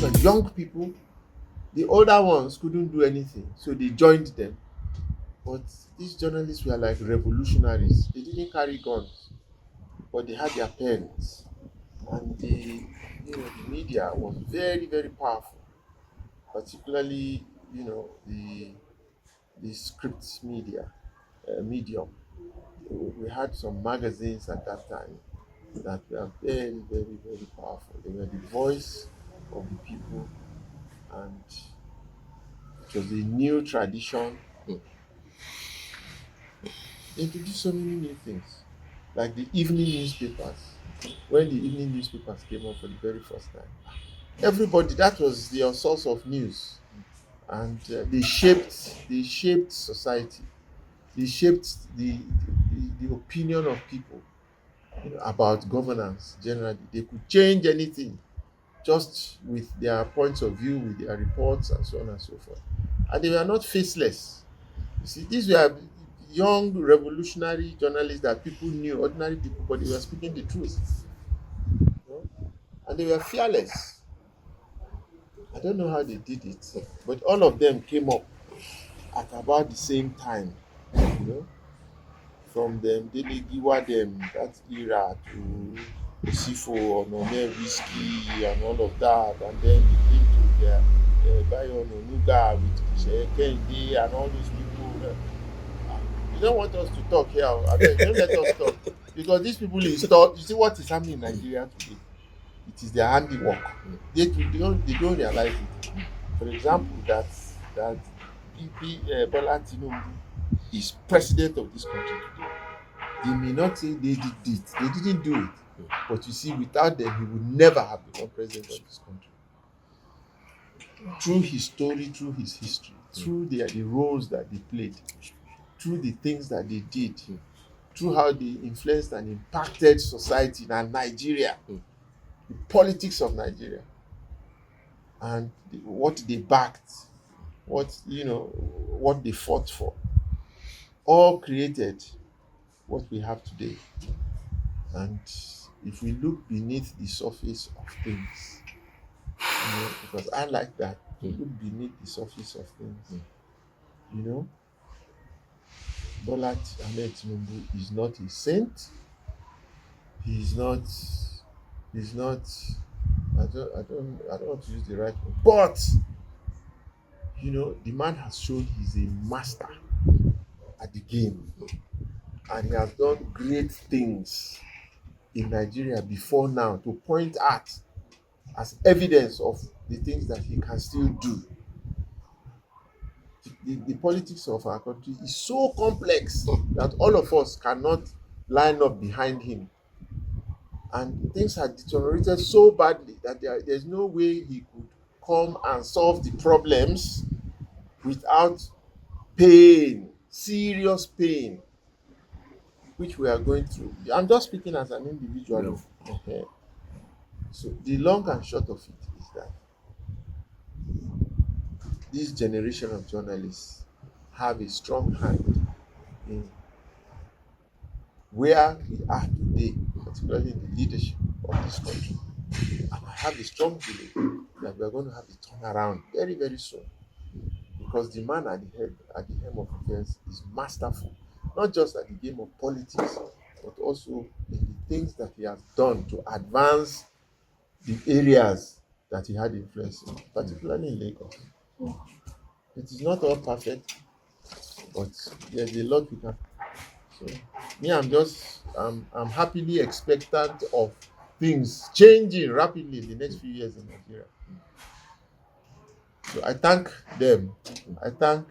Because young people, the older ones couldn't do anything, so they joined them. But these journalists were like revolutionaries. They didn't carry guns, but they had their pens. And the media was very, very powerful, particularly, the script medium. We had some magazines at that time that were very, very, very powerful. They were the voice of the people, and it was a new tradition. They introduced so many new things, like the evening newspapers. When the evening newspapers came up for the very first time, everybody, that was their source of news, and they shaped society. They shaped the opinion of people, about governance generally. They could change anything just with their points of view, with their reports, and so on and so forth. And they were not faceless. You see, these were young revolutionary journalists that people knew, ordinary people, but they were speaking the truth. And they were fearless. I don't know how they did it, but all of them came up at about the same time. You know, from them, Delegiwa them, that era, to Osifo, Onome, Whiskey, and all of that, and then they came to their Bayon Onuga with Kehinde and all those people. You don't want us to talk here. I mean, don't let us talk, because these people install. You see what is happening in Nigeria today? It is their handiwork. They don't realize it. For example, that Bola Tinubu is president of this country today. They may not say they did it, they didn't do it, but you see, without them, he would never have become president of this country. Through his story, through his history, through the roles that they played, through the things that they did, through how they influenced and impacted society and Nigeria, the politics of Nigeria, and what they backed, what they fought for, all created what we have today. And if we look beneath the surface of things, because I like that, to look beneath the surface of things, Bola Ahmed Tinubu is not a saint. He's not. I don't want to use the right word, but the man has shown he's a master at the game, and he has done great things in Nigeria before now to point out as evidence of the things that he can still do. The politics of our country is so complex that all of us cannot line up behind him, and things have deteriorated so badly that there's no way he could come and solve the problems without pain, serious pain, which we are going through. I'm just speaking as an individual. No. Okay. So the long and short of it is that this generation of journalists have a strong hand in where we are today, particularly in the leadership of this country. And I have a strong belief that we are going to have a turnaround very, very soon, because the man at the helm of affairs is masterful, not just at the game of politics, but also in the things that he has done to advance the areas that he had influence in, particularly in Lagos. It is not all perfect, but there's a lot we can. So me, I'm happily expectant of things changing rapidly in the next few years in Nigeria. So I thank them. I thank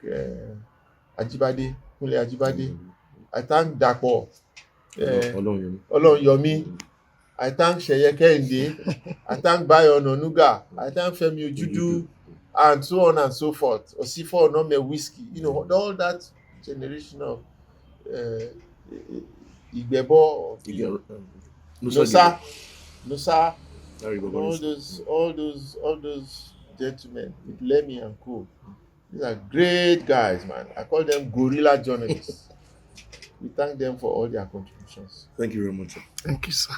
Ajibade, Kunle Ajibade. I thank Dapo, Olonyomi. I thank Sheye Kehinde. I thank Bayo Onanuga. I thank Femi Ojudu, and so on and so forth. Osifo Onome Whiskey. You know, all that generation of Igbebo, Nusa, all those gentlemen with Lemmy and co. These are great guys, man. I call them guerrilla journalists. We thank them for all their contributions. Thank you very much, sir. Thank you, sir.